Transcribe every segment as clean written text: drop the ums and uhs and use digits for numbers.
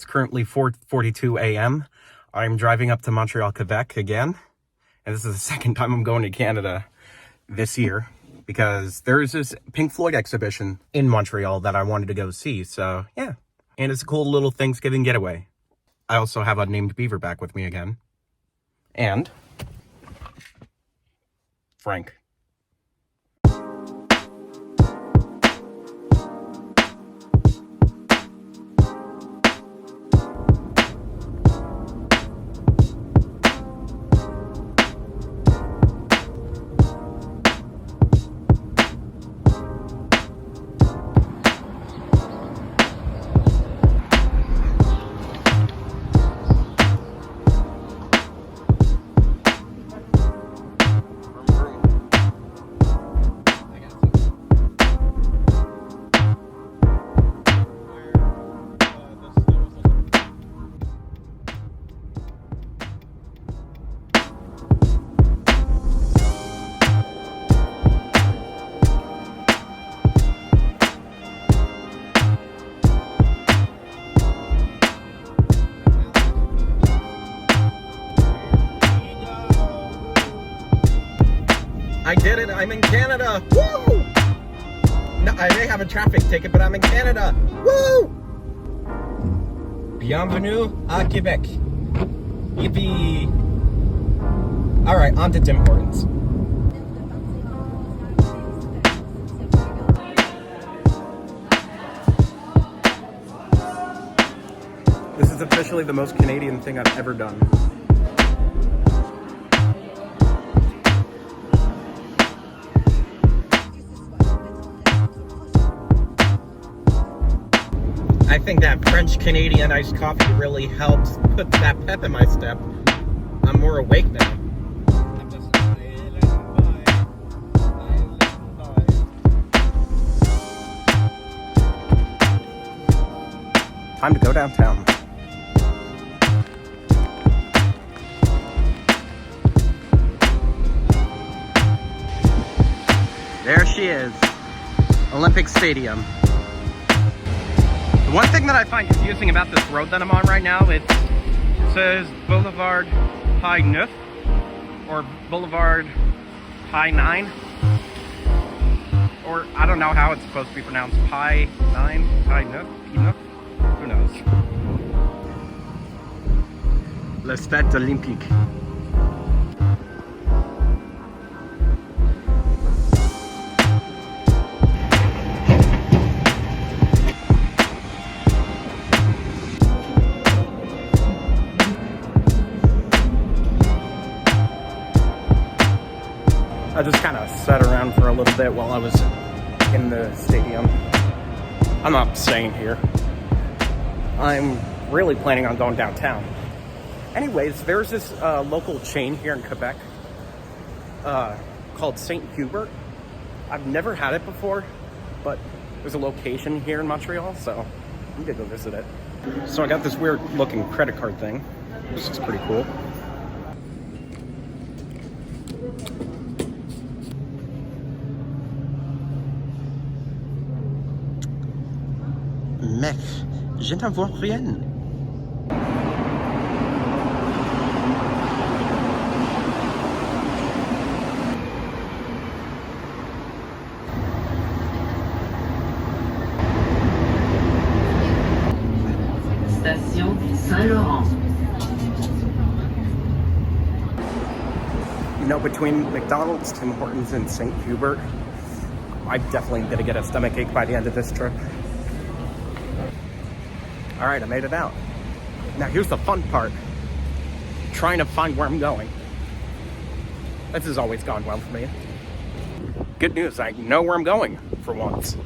currently 4:42 a.m. I'm driving up to Montreal, Quebec again. And this is the second time I'm going to Canada this year because there's this Pink Floyd exhibition in Montreal that I wanted to go see. So, yeah. And it's a cool little Thanksgiving getaway. I also have a named beaver back with me again. And Frank. I did it! I'm in Canada! Woo! No, I may have a traffic ticket, but I'm in Canada! Woo! Bienvenue à Québec. Yippee! Alright, on to Tim Hortons. This is officially the most Canadian thing I've ever done. I think that French Canadian iced coffee really helps put that pep in my step. I'm more awake now. Time to go downtown. There she is, Olympic Stadium. The one thing that I find confusing about this road that I'm on right now, it says Boulevard High 9 or Boulevard High 9, or I don't know how it's supposed to be pronounced. High 9, High 9, who knows? Le Stade Olympique. I just kind of sat around for a little bit while I was in the stadium. I'm not staying here. I'm really planning on going downtown. Anyways, there's this local chain here in Quebec called St. Hubert. I've never had it before, but there's a location here in Montreal, so I'm gonna go visit it. So I got this weird looking credit card thing. This is pretty cool. Mec, je n'en vois rien. Station Saint-Laurent. You know, between McDonald's, Tim Hortons, and St. Hubert, I'm definitely gonna get a stomachache by the end of this trip. All right, I made it out. Now here's the fun part. Trying to find where I'm going. This has always gone well for me. Good news, I know where I'm going for once.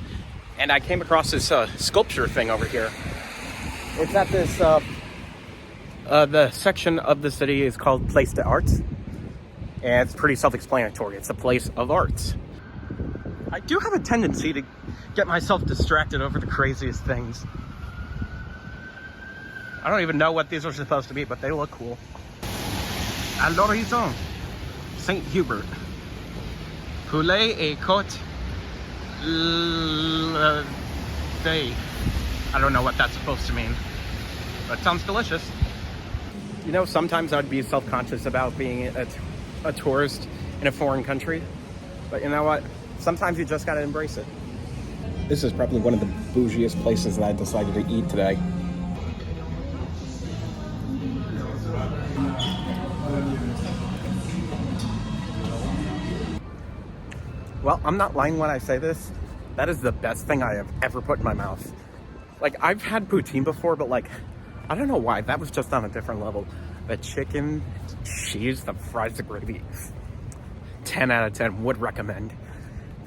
And I came across this sculpture thing over here. It's at this, the section of the city is called Place des Arts. And it's pretty self-explanatory. It's a place of arts. I do have a tendency to get myself distracted over the craziest things. I don't even know what these are supposed to be, but they look cool. À l'horizon, St. Hubert. Poulet et côte levée. I don't know what that's supposed to mean. That sounds delicious. You know, sometimes I'd be self-conscious about being a tourist in a foreign country. But you know what? Sometimes you just gotta embrace it. This is probably one of the bougiest places that I decided to eat today. Well, I'm not lying when I say this. That is the best thing I have ever put in my mouth. Like, I've had poutine before, but like, I don't know why. That was just on a different level. The chicken, cheese, the fries, the gravy. 10 out of 10, would recommend.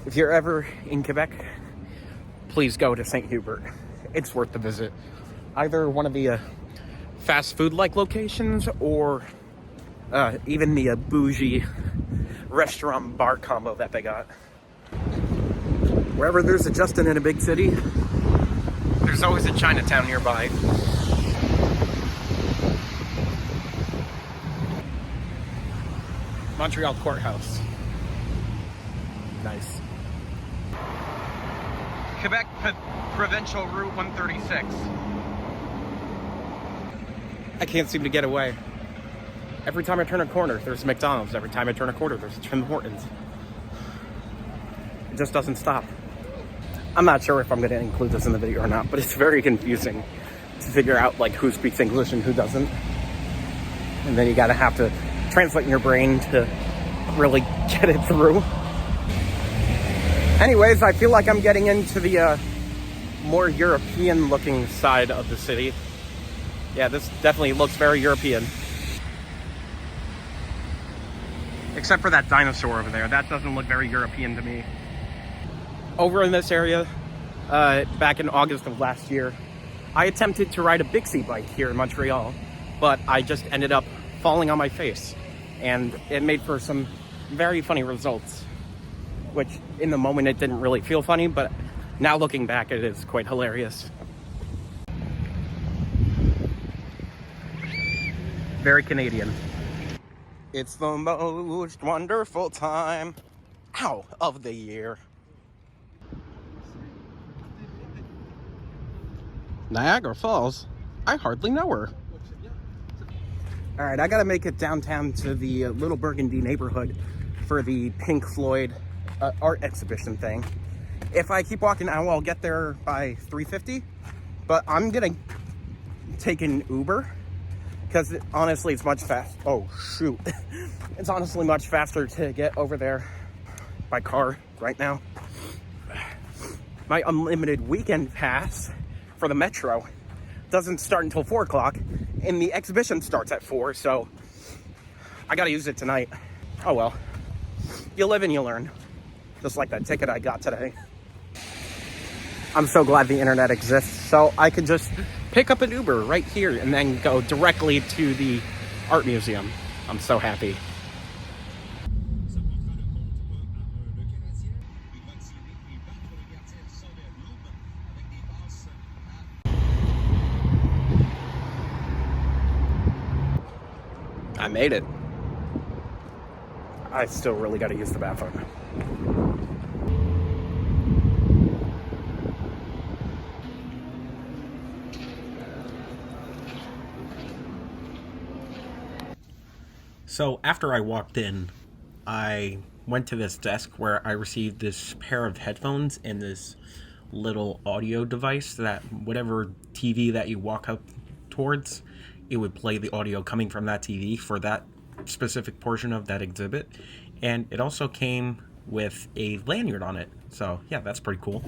If you're ever in Quebec, please go to St. Hubert. It's worth the visit. Either one of the fast food-like locations or even the bougie restaurant bar combo that they got. Wherever there's a Justin in a big city, there's always a Chinatown nearby. Montreal courthouse. Nice. Quebec Provincial Route 136. I can't seem to get away. Every time I turn a corner, there's a McDonald's. Every time I turn a corner, there's a Tim Hortons. It just doesn't stop. I'm not sure if I'm going to include this in the video or not, but it's very confusing to figure out like who speaks English and who doesn't. And then you gotta have to translate in your brain to really get it through. Anyways, I feel like I'm getting into the more European looking side of the city. Yeah, this definitely looks very European. Except for that dinosaur over there. That doesn't look very European to me. Over in this area, back in August of last year, I attempted to ride a Bixie bike here in Montreal, but I just ended up falling on my face. And it made for some very funny results, which in the moment it didn't really feel funny, but now looking back, it is quite hilarious. Very Canadian. It's the most wonderful time, of the year. Niagara Falls? I hardly know her. All right, I gotta make it downtown to the Little Burgundy neighborhood for the Pink Floyd art exhibition thing. If I keep walking now, I'll get there by 3:50, but I'm gonna take an Uber because honestly, it's much faster. Oh, shoot. It's honestly much faster to get over there by car right now. My unlimited weekend pass for the metro doesn't start until 4 o'clock, and the exhibition starts at 4, so I gotta use it tonight. Oh well, you live and you learn. Just like that ticket I got today. I'm so glad the internet exists, so I could just pick up an Uber right here and then go directly to the art museum. I'm so happy. I made it. I still really gotta use the bathroom. So after I walked in, I went to this desk where I received this pair of headphones and this little audio device that whatever TV that you walk up towards, it would play the audio coming from that TV for that specific portion of that exhibit. And it also came with a lanyard on it. So yeah, that's pretty cool.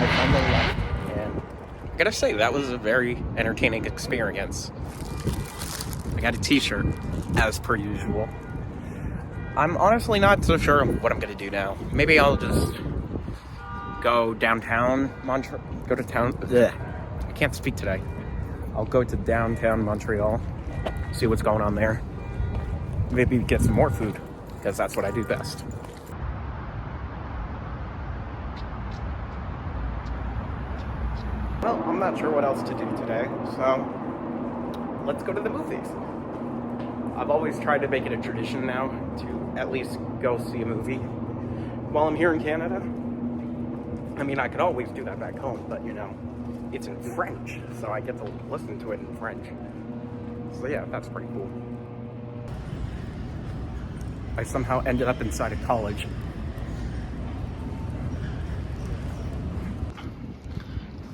I finally left. And I gotta say, that was a very entertaining experience. I got a t-shirt, as per usual. I'm honestly not so sure what I'm gonna do now. Maybe I'll just go downtown Montreal. Go to town. Bleh. I can't speak today. I'll go to downtown Montreal, see what's going on there. Maybe get some more food, because that's what I do best. Well, I'm not sure what else to do today, so let's go to the movies. I've always tried to make it a tradition now to at least go see a movie while I'm here in Canada. I mean, I could always do that back home, but you know, it's in French, so I get to listen to it in French. So yeah, that's pretty cool. I somehow ended up inside a college.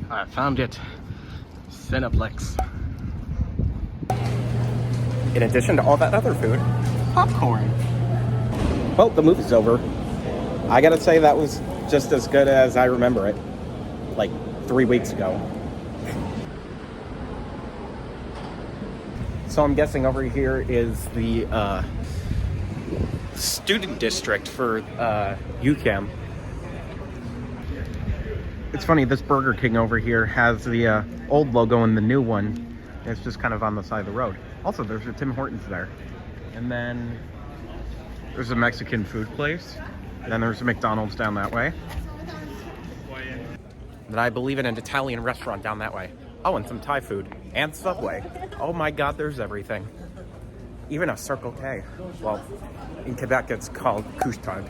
I found it. Cineplex. In addition to all that other food, popcorn. Well, the movie's over. I gotta say that was just as good as I remember it. Like 3 weeks ago. So I'm guessing over here is the student district for UCAM. It's funny, this Burger King over here has the old logo and the new one. It's just kind of on the side of the road. Also, there's a Tim Hortons there. And then there's a Mexican food place. And then there's a McDonald's down that way. And I believe in an Italian restaurant down that way. Oh, and some Thai food. And Subway. Oh my God, there's everything. Even a Circle K. Well, in Quebec, it's called couche-tard.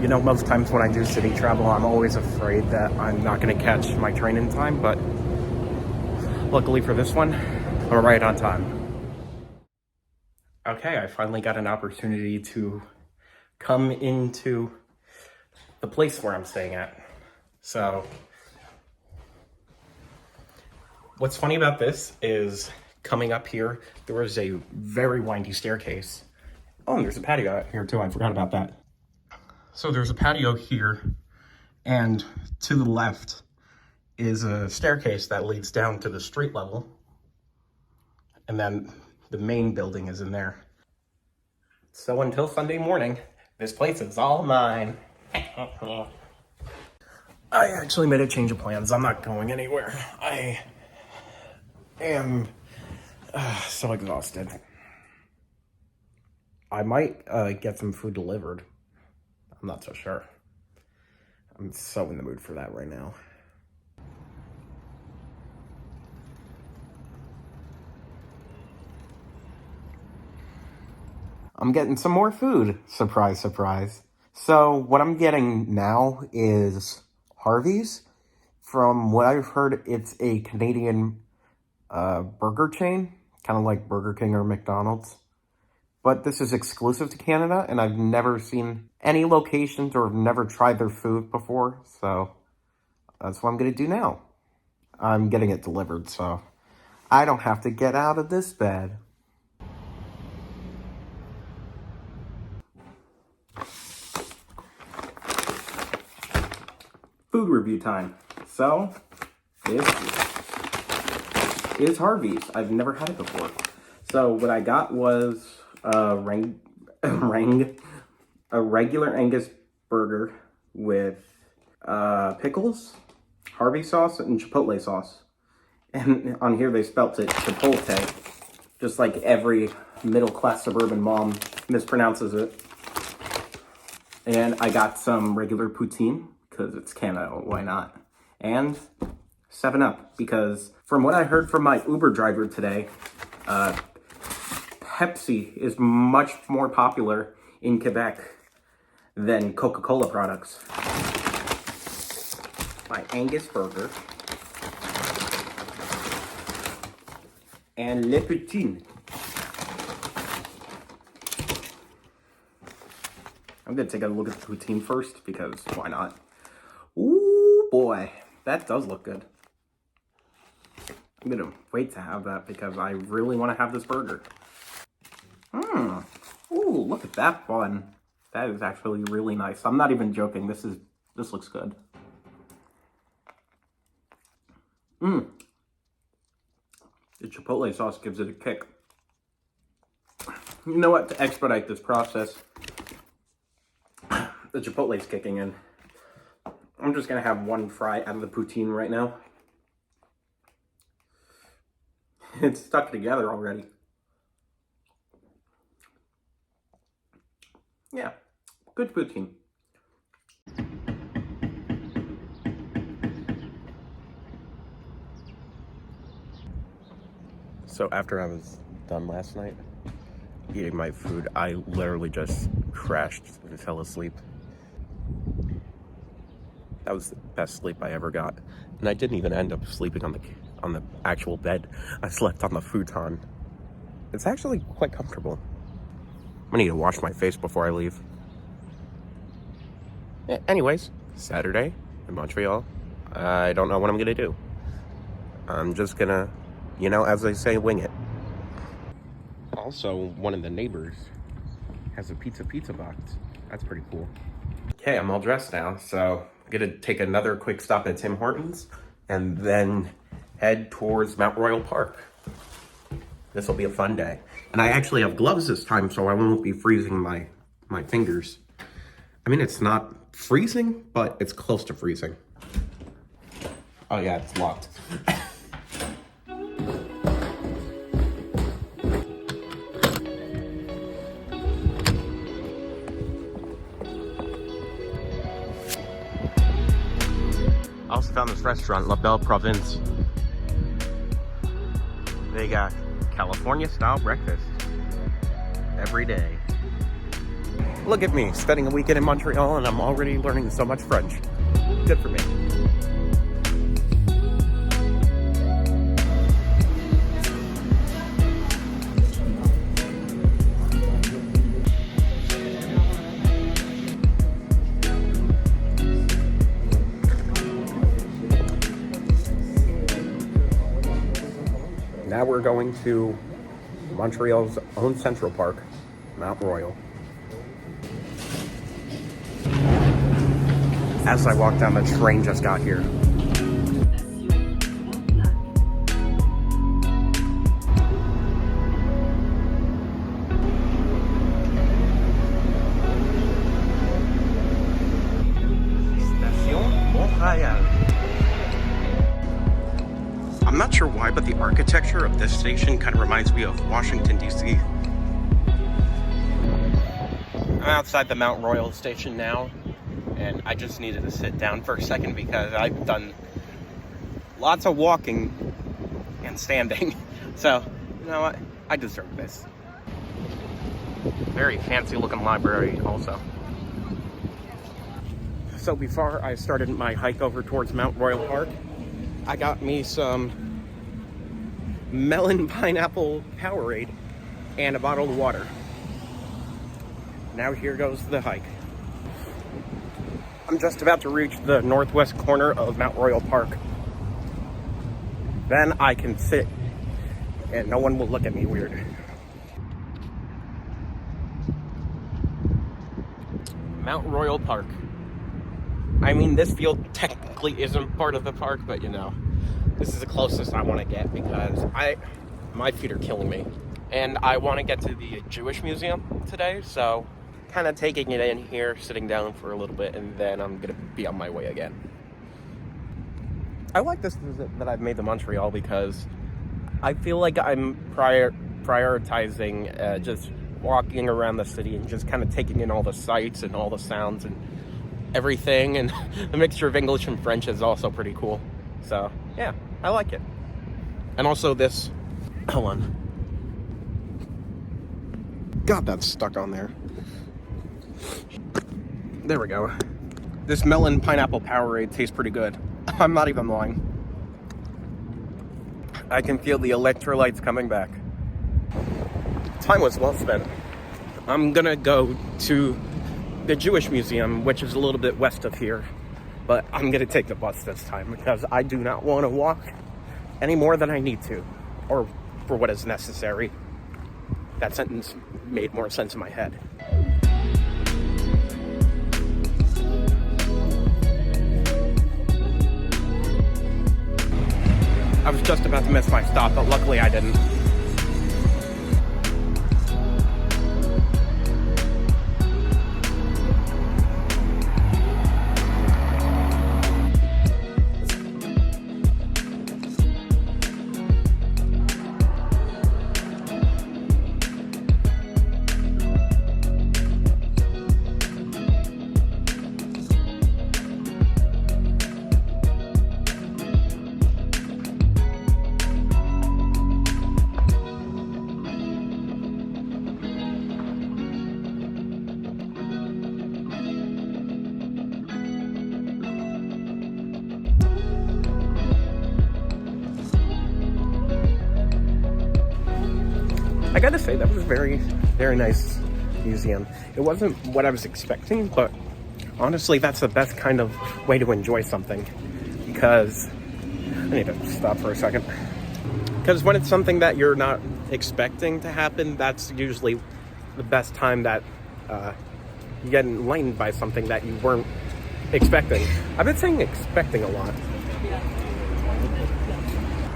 You know, most times when I do city travel, I'm always afraid that I'm not going to catch my train in time, but luckily for this one, I'm right on time. Okay, I finally got an opportunity to come into the place where I'm staying at. So, what's funny about this is coming up here, there is a very windy staircase. Oh, and there's a patio out here too, I forgot about that. So there's a patio here, and to the left is a staircase that leads down to the street level. And then the main building is in there. So until Sunday morning, this place is all mine. I actually made a change of plans. I'm not going anywhere. I am so exhausted. I might get some food delivered. I'm not so sure. I'm so in the mood for that right now. I'm getting some more food. Surprise, surprise. So what I'm getting now is Harvey's. From what I've heard, it's a Canadian burger chain, kind of like Burger King or McDonald's. But this is exclusive to Canada, and I've never seen any locations or never tried their food before, so that's what I'm going to do now. I'm getting it delivered, so I don't have to get out of this bed. Food review time. So, this is Harvey's. I've never had it before. So, what I got was a regular Angus burger with pickles, Harvey sauce, and Chipotle sauce. And on here they spelt it Chipotle, just like every middle-class suburban mom mispronounces it. And I got some regular poutine, because it's Canada, why not? And 7-Up, because from what I heard from my Uber driver today, Pepsi is much more popular in Quebec than Coca-Cola products. My Angus burger. And Le Poutine. I'm gonna take a look at the poutine first, because why not? Ooh, boy, that does look good. I'm gonna wait to have that because I really want to have this burger. Ooh, look at that bun. That is actually really nice. I'm not even joking. This looks good. The chipotle sauce gives it a kick. You know what? To expedite this process, the chipotle's kicking in. I'm just gonna have one fry out of the poutine right now. It's stuck together already. Yeah, good poutine. So after I was done last night eating my food, I literally just crashed and fell asleep. That was the best sleep I ever got. And I didn't even end up sleeping on the actual bed. I slept on the futon. It's actually quite comfortable. I need to wash my face before I leave. Anyways, Saturday in Montreal. I don't know what I'm gonna do. I'm just gonna, you know, as they say, wing it. Also, one of the neighbors has a pizza box. That's pretty cool. Okay, I'm all dressed now, so I'm gonna take another quick stop at Tim Hortons and then head towards Mount Royal Park. This will be a fun day. And I actually have gloves this time, so I won't be freezing my fingers. I mean, it's not freezing, but it's close to freezing. Oh yeah, it's locked. I also found this restaurant, La Belle Province. They got California-style breakfast every day. Look at me, spending a weekend in Montreal, and I'm already learning so much French. Good for me. Now we're going to Montreal's own Central Park, Mount Royal. As I walk down, the train just got here. Station Montréal. I'm not sure why, but the architecture of this station kind of reminds me of Washington, D.C. I'm outside the Mount Royal station now, and I just needed to sit down for a second because I've done lots of walking and standing. So, you know what? I deserve this. Very fancy looking library also. So before I started my hike over towards Mount Royal Park, I got me some melon pineapple Powerade and a bottle of water. Now here goes the hike. I'm just about to reach the northwest corner of Mount Royal Park. Then I can sit and no one will look at me weird. Mount Royal Park. I mean, this field technically isn't part of the park, but you know, this is the closest I want to get because my feet are killing me. And I want to get to the Jewish Museum today, so kind of taking it in here, sitting down for a little bit, and then I'm going to be on my way again. I like this visit that I've made to Montreal because I feel like I'm prioritizing just walking around the city and just kind of taking in all the sights and all the sounds and everything, and the mixture of English and French is also pretty cool. So yeah, I like it. And also this, hold on. God, that's stuck on there. There we go. This melon pineapple Powerade tastes pretty good. I'm not even lying. I can feel the electrolytes coming back. Time was well spent. I'm gonna go to the Jewish Museum, which is a little bit west of here, but I'm gonna take the bus this time because I do not want to walk any more than I need to, or for what is necessary. That sentence made more sense in my head. I was just about to miss my stop, but luckily I didn't. I gotta say, that was a very, very nice museum. It wasn't what I was expecting, but honestly, that's the best kind of way to enjoy something. Because, I need to stop for a second. Because when it's something that you're not expecting to happen, that's usually the best time that you get enlightened by something that you weren't expecting. I've been saying expecting a lot.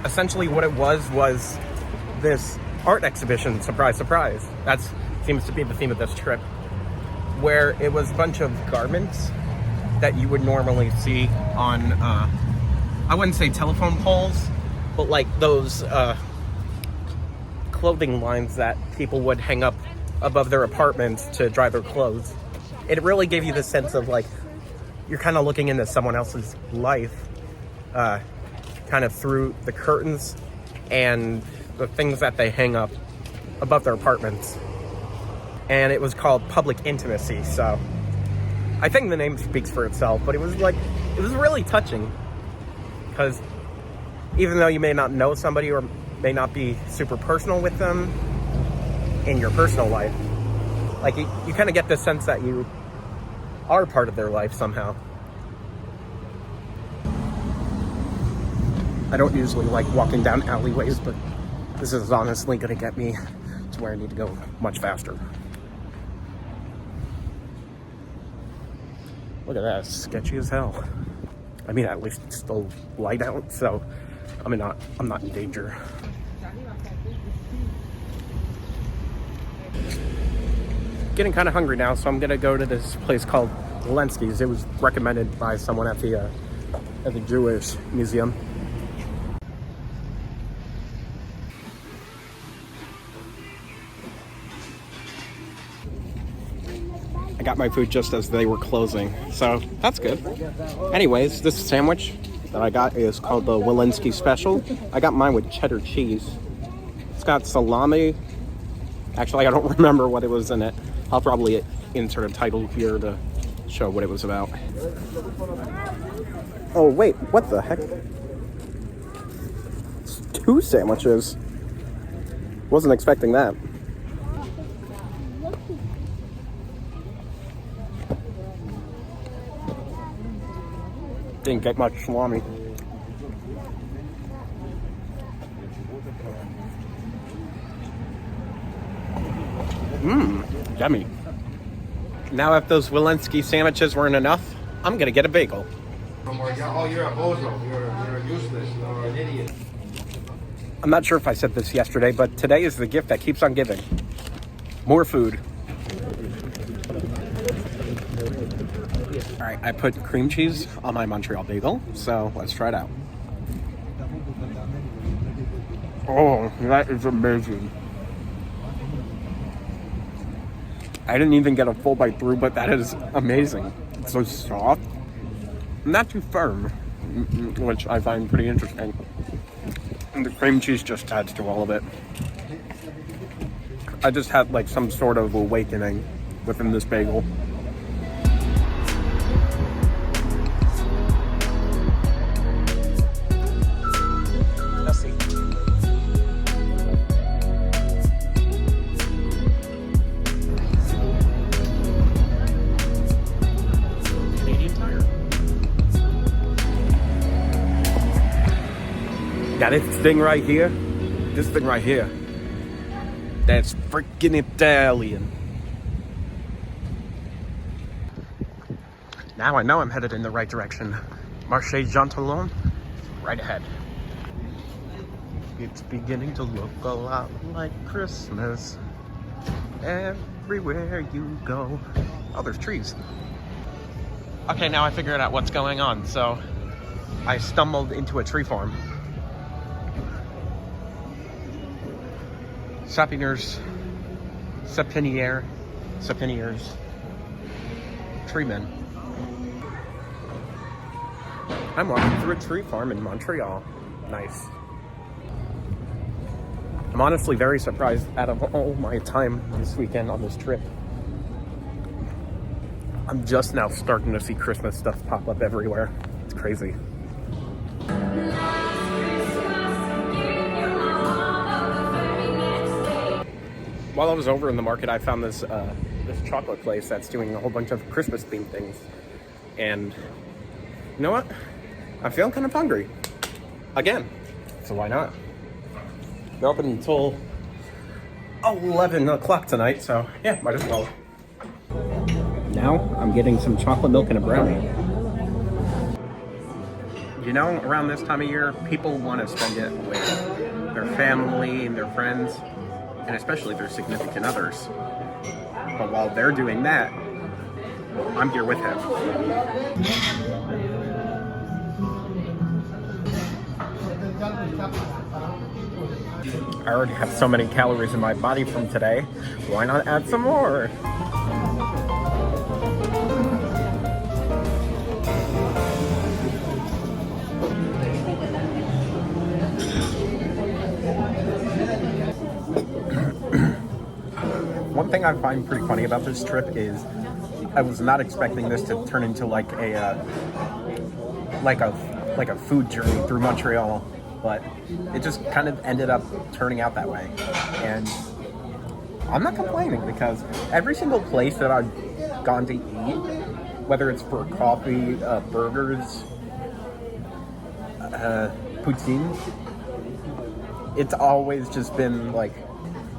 Essentially what it was this art exhibition, surprise, surprise. That seems to be the theme of this trip, where it was a bunch of garments that you would normally see on, I wouldn't say telephone poles, but like those clothing lines that people would hang up above their apartments to dry their clothes. It really gave you the sense of like, you're kind of looking into someone else's life, kind of through the curtains and the things that they hang up above their apartments. And it was called Public Intimacy, so I think the name speaks for itself, but it was really touching, because even though you may not know somebody or may not be super personal with them in your personal life, like you kind of get the sense that you are part of their life somehow. I don't usually like walking down alleyways, but this is honestly going to get me to where I need to go much faster. Look at that, it's sketchy as hell. I mean, at least it's still light out, so I'm not in danger. Getting kind of hungry now, so I'm gonna go to this place called Walensky's. It was recommended by someone at the Jewish Museum. I got my food just as they were closing, so that's good. Anyways, this sandwich that I got is called the Walensky Special. I got mine with cheddar cheese. It's got salami. Actually, I don't remember what it was in it. I'll probably insert a title here to show what it was about. Oh wait, what the heck? It's 2 sandwiches. Wasn't expecting that. Didn't get much salami. Yummy. Now if those Walensky sandwiches weren't enough, I'm gonna get a bagel. Oh, you're a bozo. You're useless. You're an idiot. I'm not sure if I said this yesterday, but today is the gift that keeps on giving. More food. All right, I put cream cheese on my Montreal bagel, so let's try it out. Oh, that is amazing. I didn't even get a full bite through, but that is amazing. It's so soft, not too firm, which I find pretty interesting. And the cream cheese just adds to all of it. I just had like some sort of awakening within this bagel. Got this thing right here. This thing right here. That's freaking Italian. Now I know I'm headed in the right direction. Marché Gentilhomme, right ahead. It's beginning to look a lot like Christmas everywhere you go. Oh, there's trees. Okay, now I figured out what's going on. So I stumbled into a tree farm. Sapiniers, tree men. I'm walking through a tree farm in Montreal. Nice. I'm honestly very surprised out of all my time this weekend on this trip. I'm just now starting to see Christmas stuff pop up everywhere. It's crazy. While I was over in the market, I found this chocolate place that's doing a whole bunch of Christmas themed things. And you know what? I'm feeling kind of hungry. Again. So why not? They're open until 11 o'clock tonight, so yeah, might as well. Now I'm getting some chocolate milk and a brownie. You know, around this time of year, people want to spend it with their family and their friends, and especially their significant others. But while they're doing that, well, I'm here with him. I already have so many calories in my body from today. Why not add some more? One thing I find pretty funny about this trip is I was not expecting this to turn into like a food journey through Montreal, but it just kind of ended up turning out that way. And I'm not complaining because every single place that I've gone to eat, whether it's for coffee, burgers, poutine, it's always just been like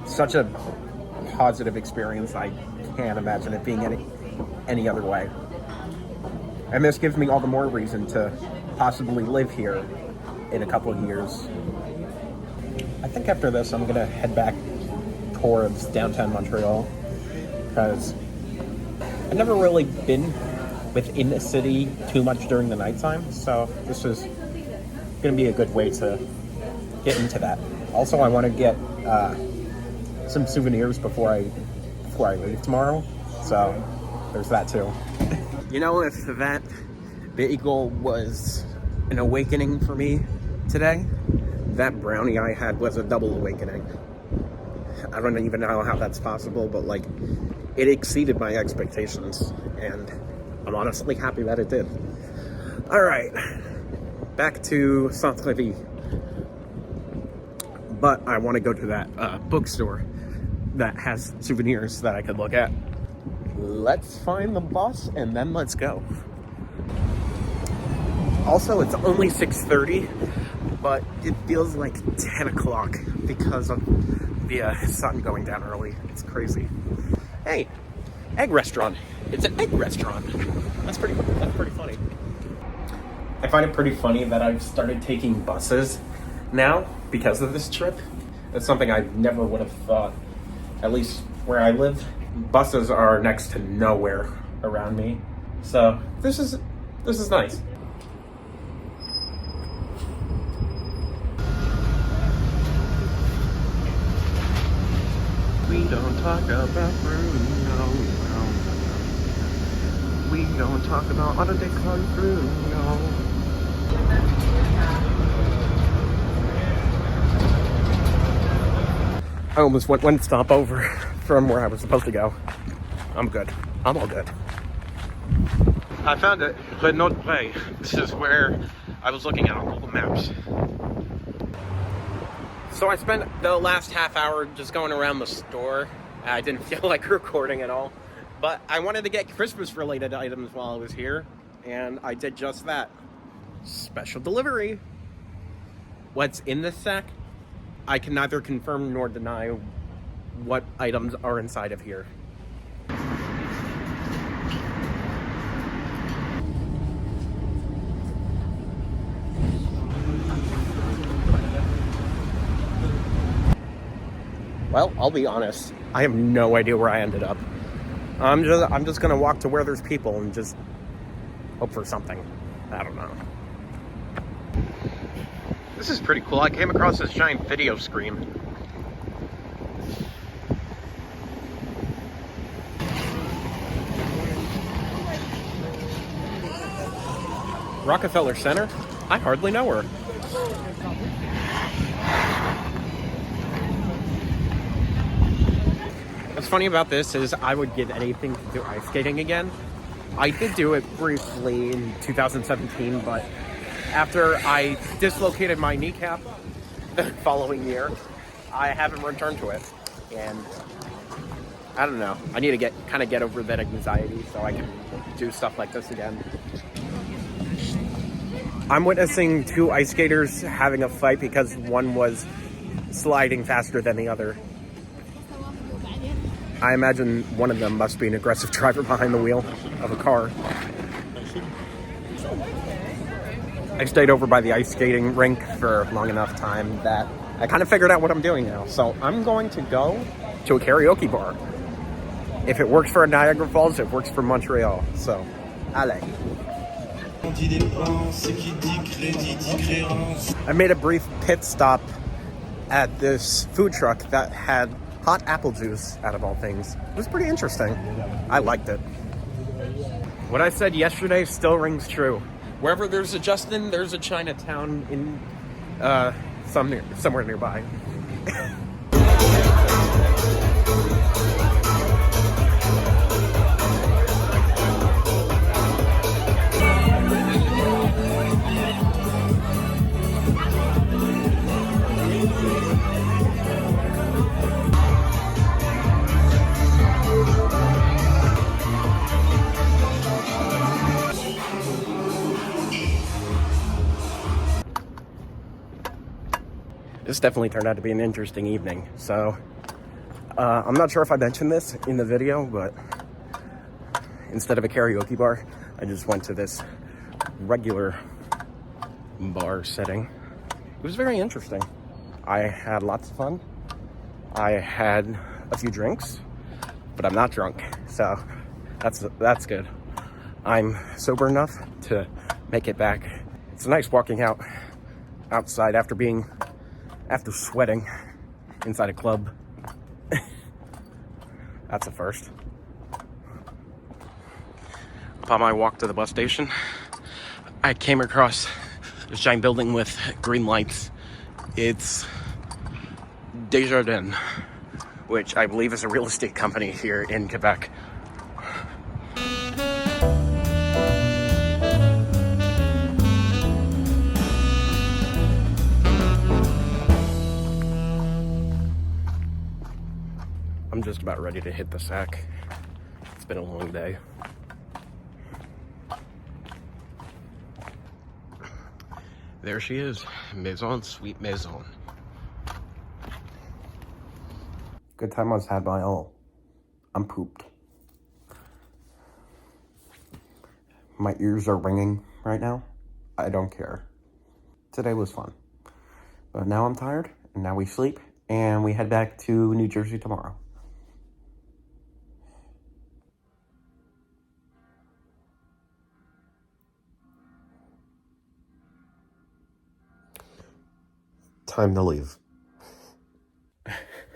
such a positive experience. I can't imagine it being any other way. And this gives me all the more reason to possibly live here in a couple of years. I think after this I'm gonna head back towards downtown Montreal because I've never really been within the city too much during the nighttime, so this is gonna be a good way to get into that. Also, I want to get some souvenirs before I leave tomorrow, so there's that too. You know, if that bagel was an awakening for me today, that brownie I had was a double awakening. I don't even know how that's possible, but like, it exceeded my expectations, and I'm honestly happy that it did. All right, back to Centre-Ville. But I want to go to that bookstore that has souvenirs that I could look at. Let's find the bus and then let's go. Also, it's only 6:30, but it feels like 10 o'clock because of the sun going down early. It's crazy. Hey, egg restaurant. It's an egg restaurant. That's pretty funny. I find it pretty funny that I've started taking buses now because of this trip. That's something I never would have thought. At least where I live, buses are next to nowhere around me. So this is nice. We don't talk about Bruno. We don't talk about Auto Decon Bruno. I almost went one stop over from where I was supposed to go. I'm good. I'm all good. I found it. Renault Way. This is where I was looking at on Google Maps. So I spent the last half hour just going around the store. I didn't feel like recording at all. But I wanted to get Christmas-related items while I was here, and I did just that. Special delivery. What's in this sack? I can neither confirm nor deny what items are inside of here. Well, I'll be honest. I have no idea where I ended up. I'm just gonna walk to where there's people and just hope for something. I don't know. This is pretty cool. I came across this giant video screen. Rockefeller Center? I hardly know her. What's funny about this is I would give anything to do ice skating again. I did do it briefly in 2017, but after I dislocated my kneecap the following year, I haven't returned to it. And I don't know. I need to get over that anxiety so I can do stuff like this again. I'm witnessing two ice skaters having a fight because one was sliding faster than the other. I imagine one of them must be an aggressive driver behind the wheel of a car. I stayed over by the ice skating rink for long enough time that I kind of figured out what I'm doing now. So I'm going to go to a karaoke bar. If it works for Niagara Falls, it works for Montreal. So, allez. I made a brief pit stop at this food truck that had hot apple juice, out of all things. It was pretty interesting. I liked it. What I said yesterday still rings true. Wherever there's a Justin, there's a Chinatown in somewhere nearby. This definitely turned out to be an interesting evening. So, I'm not sure if I mentioned this in the video, but instead of a karaoke bar, I just went to this regular bar setting. It was very interesting. I had lots of fun. I had a few drinks, but I'm not drunk, so that's good. I'm sober enough to make it back. It's nice walking outside after sweating inside a club. That's a first. Upon my walk to the bus station, I came across this giant building with green lights. It's Desjardins, which I believe is a real estate company here in Quebec. I'm just about ready to hit the sack. It's been a long day. There she is, Maison, sweet Maison. Good time was had by all. I'm pooped. My ears are ringing right now. I don't care. Today was fun. But now I'm tired, and now we sleep, and we head back to New Jersey tomorrow. Time to leave.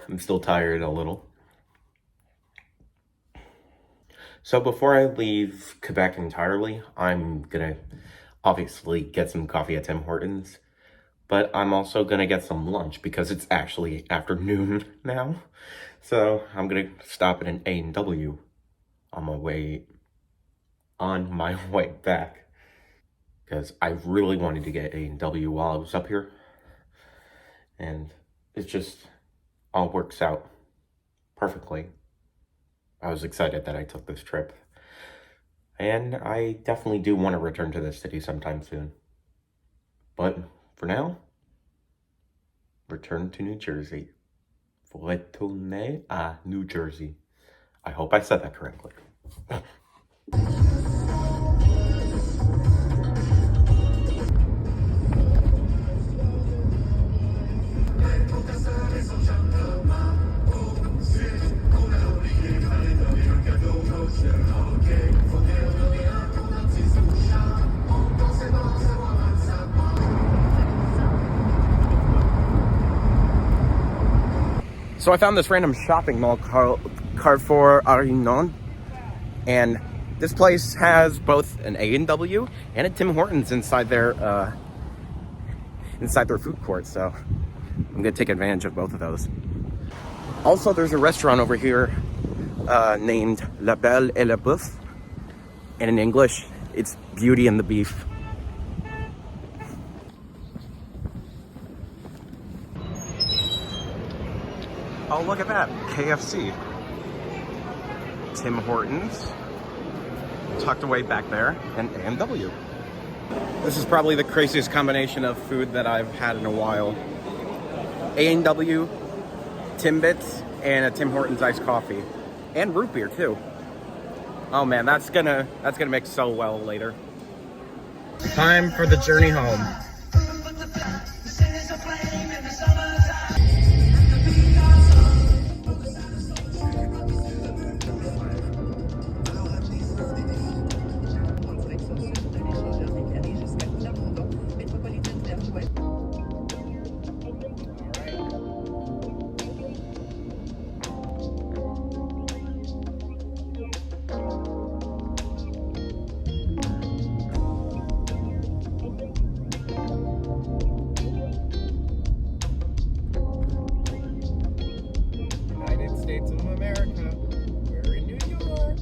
I'm still tired a little. So before I leave Quebec entirely, I'm gonna obviously get some coffee at Tim Hortons, but I'm also gonna get some lunch because it's actually afternoon now. So I'm gonna stop at an A&W on my way back, because I really wanted to get A&W while I was up here. And it just all works out perfectly. I was excited that I took this trip. And I definitely do want to return to this city sometime soon. But for now, return to New Jersey. Retourner à New Jersey. I hope I said that correctly. So I found this random shopping mall called Carrefour Arinon, and this place has both an A&W and a Tim Hortons inside their food court. So I'm gonna take advantage of both of those. Also, there's a restaurant over here named La Belle et la Boeuf, and in English, it's Beauty and the Beef. Oh, look at that, KFC. Tim Hortons, tucked away back there, and A&W. This is probably the craziest combination of food that I've had in a while. A&W, Timbits, and a Tim Hortons iced coffee. And root beer too. Oh man, that's gonna mix so well later. Time for the journey home. States of America. We're in New York.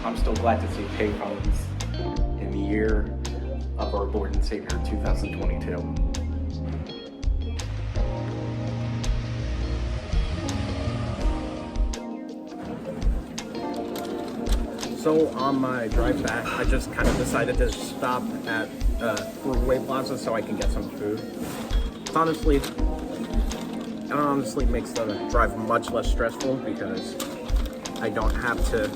I'm still glad to see payphones in the year of our Lord and Savior 2022. So on my drive back, I just kind of decided to stop at Freeway Plaza so I can get some food. It honestly makes the drive much less stressful because I don't have to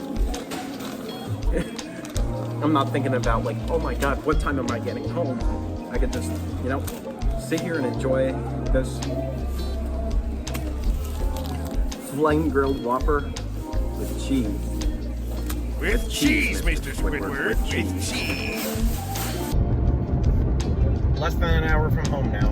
I'm not thinking about like, oh my god, what time am I getting home? I could just, sit here and enjoy this flame grilled Whopper with cheese. With cheese, Mr. Squidward, with cheese. Less than an hour from home now.